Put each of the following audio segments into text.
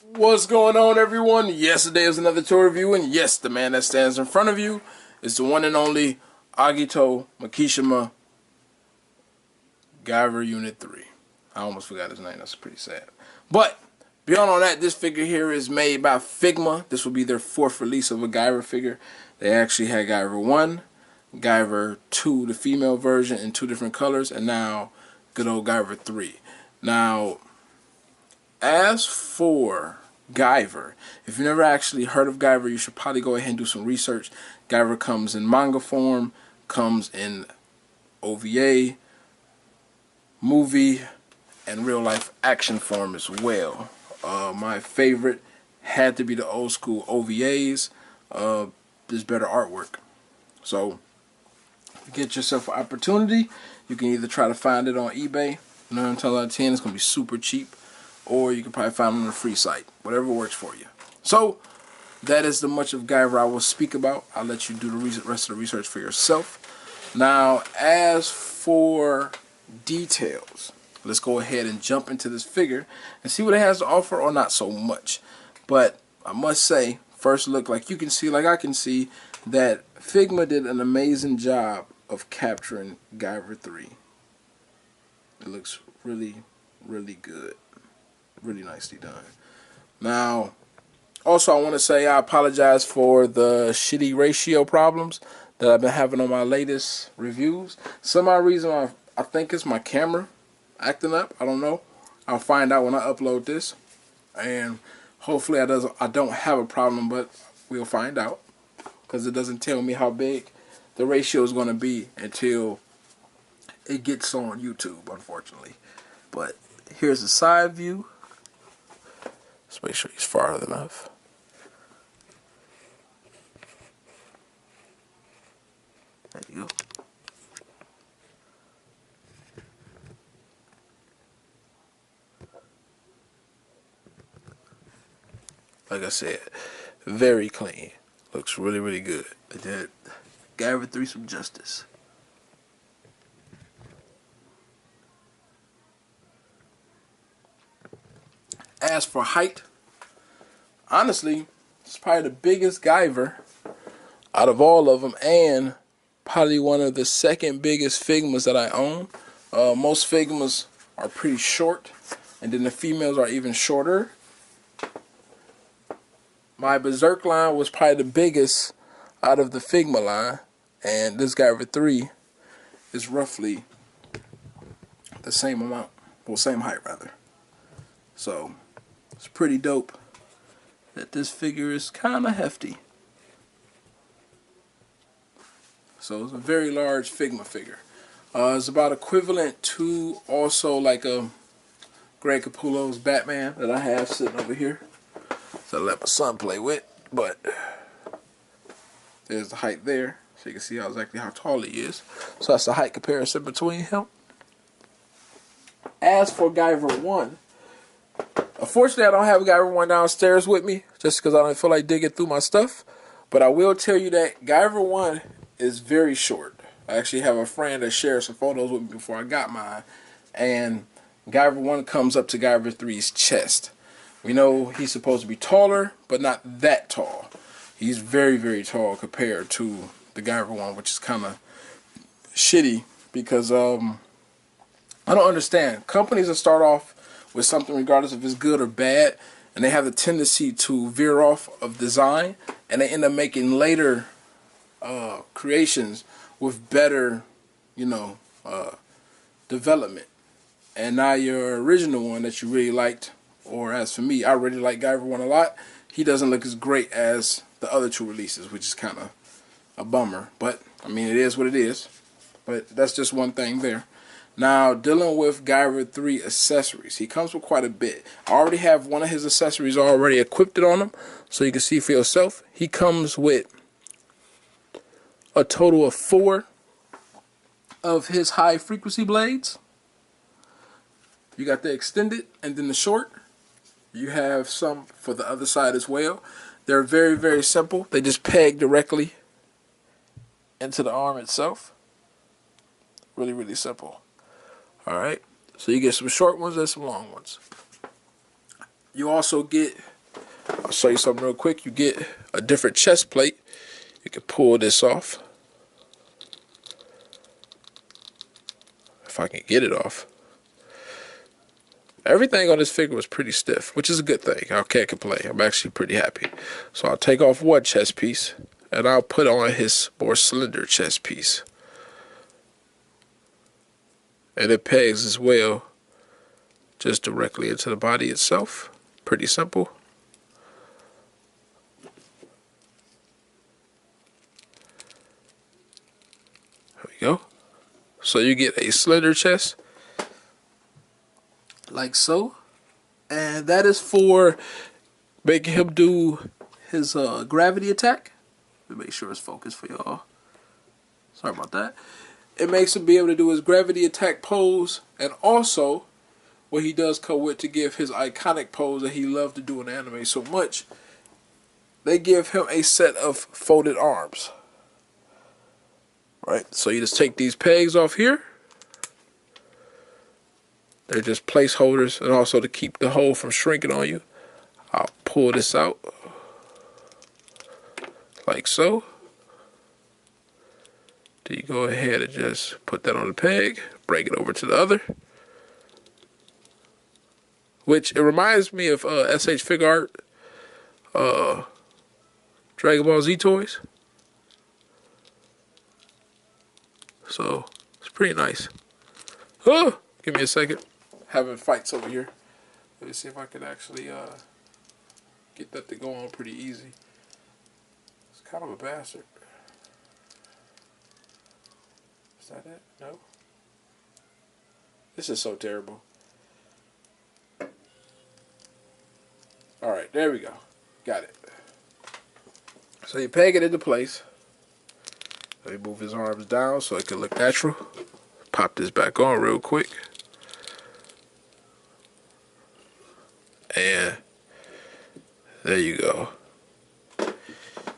What's going on, everyone? Yes, today is another tour review, and yes, the man that stands in front of you is the one and only Agito Makishima Guyver Unit 3. I almost forgot his name. That's pretty sad. But beyond all that, this figure here is made by Figma. This will be their fourth release of a Guyver figure. They actually had Guyver 1, Guyver 2, the female version, in two different colors, and now good old Guyver 3. Now, as for Guyver, if you've never actually heard of Guyver, you should probably go ahead and do some research. Guyver comes in manga form, comes in OVA, movie, and real life action form as well. My favorite had to be the old school OVAs. There's better artwork. So, if you get yourself an opportunity, you can either try to find it on eBay. 9 times out of 10, it's going to be super cheap. Or you can probably find it on a free site. Whatever works for you. So, that is the much of Guyver I will speak about. I'll let you do the rest of the research for yourself. Now, as for details, let's go ahead and jump into this figure and see what it has to offer, or not so much. But I must say, first look, like you can see, like I can see, that Figma did an amazing job of capturing Guyver 3. It looks really, really good. Really nicely done. Now, also I want to say I apologize for the shitty ratio problems that I've been having on my latest reviews. Some odd reason I think it's my camera acting up. I don't know. I'll find out when I upload this, and hopefully I don't have a problem, but we'll find out, because it doesn't tell me how big the ratio is going to be until it gets on YouTube, unfortunately. But here's the side view. Let's make sure he's far enough. There you go. Like I said, very clean. Looks really, really good. They did Guyver 3 some justice. As for height, honestly, it's probably the biggest Guyver out of all of them, and probably one of the second biggest Figmas that I own. Most Figmas are pretty short, and then the females are even shorter. My Berserk line was probably the biggest out of the Figma line, and this Guyver 3 is roughly the same amount, well, same height rather. So it's pretty dope that this figure is kind of hefty. So it's a very large Figma figure. It's about equivalent to also like a Greg Capullo's Batman that I have sitting over here. So I let my son play with, but there's the height there. So you can see exactly how tall he is. So that's the height comparison between him. As for Guyver 1, unfortunately, I don't have Guyver 1 downstairs with me, just because I don't feel like digging through my stuff. But I will tell you that Guyver 1 is very short. I actually have a friend that shared some photos with me before I got mine. And Guyver 1 comes up to Guyver 3's chest. We know he's supposed to be taller, but not that tall. He's very, very tall compared to the Guyver 1, which is kind of shitty, because I don't understand. Companies that start off with something, regardless if it's good or bad, and they have the tendency to veer off of design, and they end up making later creations with better, development. And now your original one that you really liked, or as for me, I really like Guyver 1 a lot, he doesn't look as great as the other two releases, which is kind of a bummer. But, I mean, it is what it is. But that's just one thing there. Now, dealing with Guyver 3 accessories. He comes with quite a bit. I already have one of his accessories already equipped on him, so you can see for yourself. He comes with a total of 4 of his high frequency blades. You got the extended and then the short. You have some for the other side as well. They're very, very simple. They just peg directly into the arm itself. Really, really simple. Alright, so you get some short ones and some long ones. You also get, I'll show you something real quick, you get a different chest plate. You can pull this off. If I can get it off. Everything on this figure was pretty stiff, which is a good thing. I can't complain. I'm actually pretty happy. So I'll take off one chest piece, and I'll put on his more slender chest piece. And it pegs as well, just directly into the body itself. Pretty simple. There we go. So you get a slender chest, like so. And that is for making him do his gravity attack. Let me make sure it's focused for y'all. Sorry about that. It makes him be able to do his gravity attack pose, and also what he does come with to give his iconic pose that he loved to do in anime so much. They give him a set of folded arms. Right, so you just take these pegs off here. They're just placeholders, and also to keep the hole from shrinking on you, I'll pull this out like so. Then you go ahead and just put that on the peg, break it over to the other. Which it reminds me of SH Figma Art, Dragon Ball Z toys. So it's pretty nice. Oh, give me a second. Having fights over here. Let me see if I can actually get that to go on pretty easy. It's kind of a bastard. Is that it? No. This is so terrible. Alright, there we go. Got it. So you peg it into place. Let me move his arms down so it can look natural. Pop this back on real quick. And there you go.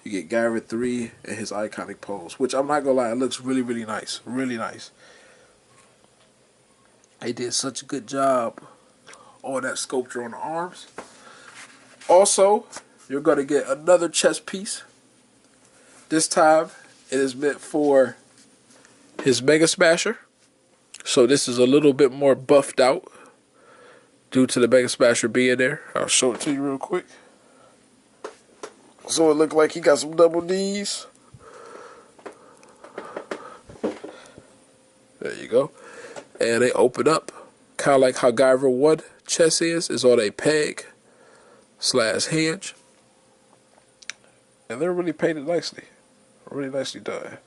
You get Guyver 3 and his iconic pose, which I'm not gonna lie, it looks really, really nice. Really nice. They did such a good job on that sculpture on the arms. Also, you're gonna get another chest piece. This time, it is meant for his Mega Smasher. So this is a little bit more buffed out due to the Mega Smasher being there. I'll show it to you real quick. So it looked like he got some double D's. There you go. And they open up, kind of like how Guyver 1 chest is on a peg / hinge. And they're really painted nicely. Really nicely done.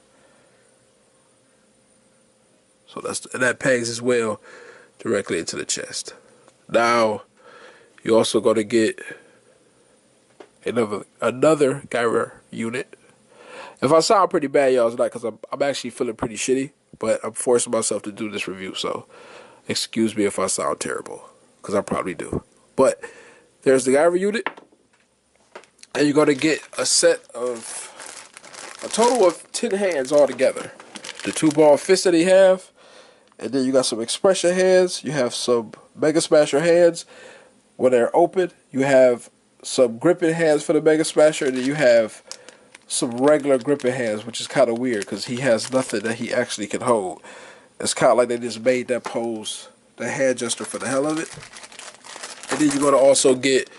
So that pegs as well directly into the chest. Now, you're also going to get another Guyver unit. If I sound pretty bad, y'all, it's not because I'm actually feeling pretty shitty, but I'm forcing myself to do this review, so excuse me if I sound terrible, because I probably do. But there's the Guyver unit, and you're going to get a total of 10 hands all together. The 2 ball fists that he have, and then you got some expression hands, you have some Mega Smasher hands. When they're open, you have some gripping hands for the Mega Smasher, and then you have some regular gripping hands, which is kind of weird because he has nothing that he actually can hold. It's kind of like they just made that pose, the hand gesture, for the hell of it. And then you're going to also get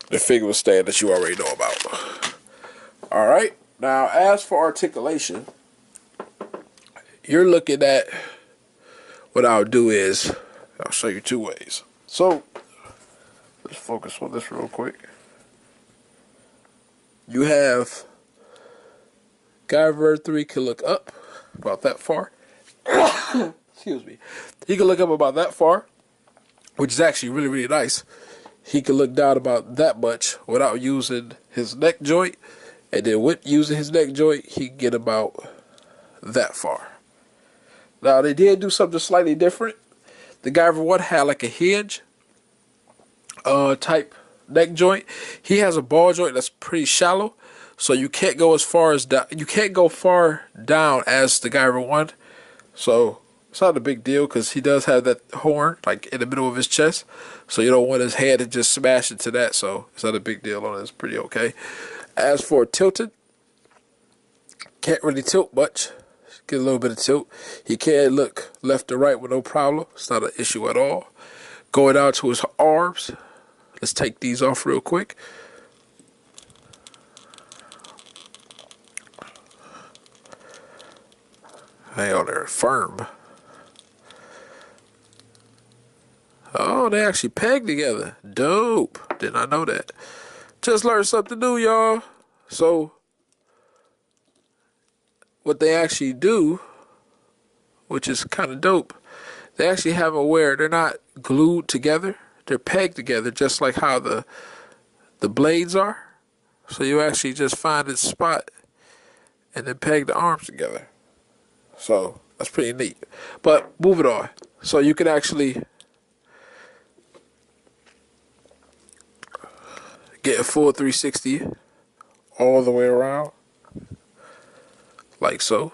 the Figma stand that you already know about. Alright, now as for articulation, you're looking at, what I'll do is, I'll show you 2 ways. So, let's focus on this real quick. You have Guyver 3 can look up about that far. Excuse me. He can look up about that far, which is actually really, really nice. He can look down about that much without using his neck joint. And then with using his neck joint, he can get about that far. Now, they did do something slightly different. The Guyver 1 had like a hinge type neck joint. He has a ball joint that's pretty shallow, so you can't go as far as down. You can't go far down as the Guyver 1. So It's not a big deal because he does have that horn like in the middle of his chest, so you don't want his head to just smash into that. So it's not a big deal on it. It's pretty okay. As for tilted, can't really tilt much. Get a little bit of tilt. He can look left or right with no problem. It's not an issue at all. Going down to his arms. Let's take these off real quick. Hang on there, firm. Oh, they actually peg together. Dope. Did not know that. Just learned something new, y'all. So, what they actually do, which is kind of dope, they actually have them where they're not glued together. They're pegged together, just like how the blades are. So you actually just find its spot and then peg the arms together. So that's pretty neat. But moving on. So you can actually get a full 360 all the way around, like so.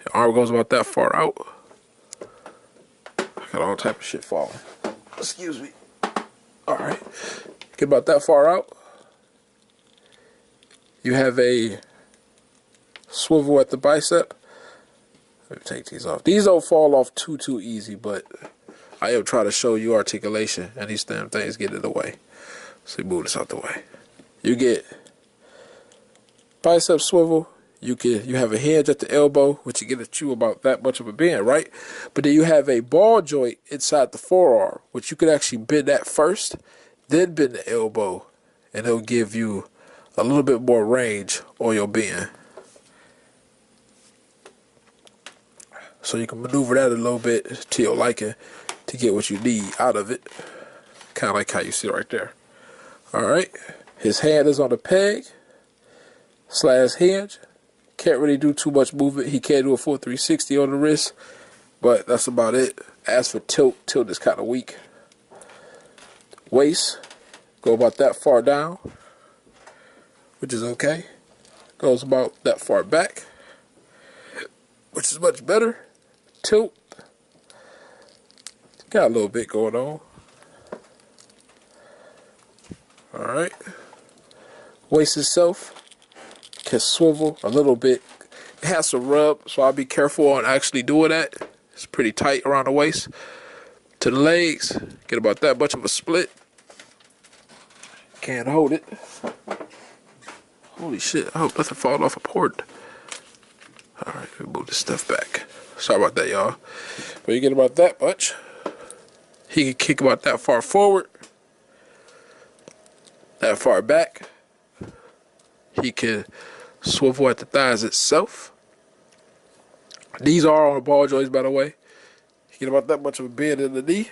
Your arm goes about that far out. I got all type of shit falling. Excuse me. Alright. Get about that far out. You have a swivel at the bicep. Let me take these off. These don't fall off too easy, but I am trying to show you articulation, and these damn things get in the way. So you move this out the way. You get bicep swivel. You have a hinge at the elbow, which you get at you about that much of a bend, right? But then you have a ball joint inside the forearm, which you could actually bend that first, then bend the elbow, and it'll give you a little bit more range on your bend. So you can maneuver that a little bit to your liking to get what you need out of it. Kind of like how you see right there. Alright. His hand is on the peg / hinge. Can't really do too much movement. He can do a full 360 on the wrist, but that's about it. As for tilt is kind of weak. Waist, go about that far down, which is okay. Goes about that far back, which is much better. Tilt, got a little bit going on. Alright. Waist itself can swivel a little bit. It has some rub, so I'll be careful on actually doing that. It's pretty tight around the waist. To the legs, get about that much of a split. Can't hold it. Holy shit, I hope nothing fall off a port. Alright, let me move this stuff back. Sorry about that, y'all. But you get about that much. He can kick about that far forward, that far back. He can swivel at the thighs itself. These are on the ball joints, by the way. He get about that much of a bend in the knee.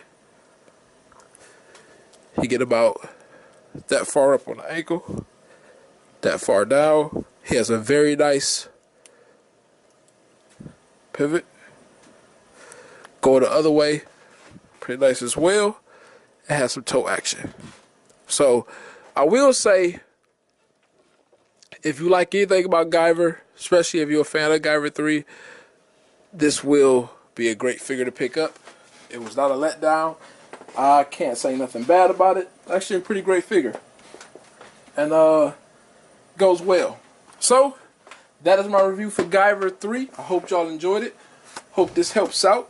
He get about that far up on the ankle, that far down. He has a very nice pivot. Go the other way, pretty nice as well. It has some toe action. So I will say, if you like anything about Guyver, especially if you're a fan of Guyver 3, this will be a great figure to pick up. It was not a letdown. I can't say nothing bad about it. Actually a pretty great figure. And goes well. So that is my review for Guyver 3. I hope y'all enjoyed it. Hope this helps out.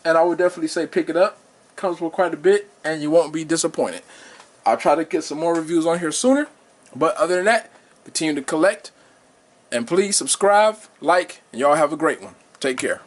And I would definitely say pick it up. Comes with quite a bit and you won't be disappointed. I'll try to get some more reviews on here sooner. But other than that, continue to collect. And please subscribe, like, and y'all have a great one. Take care.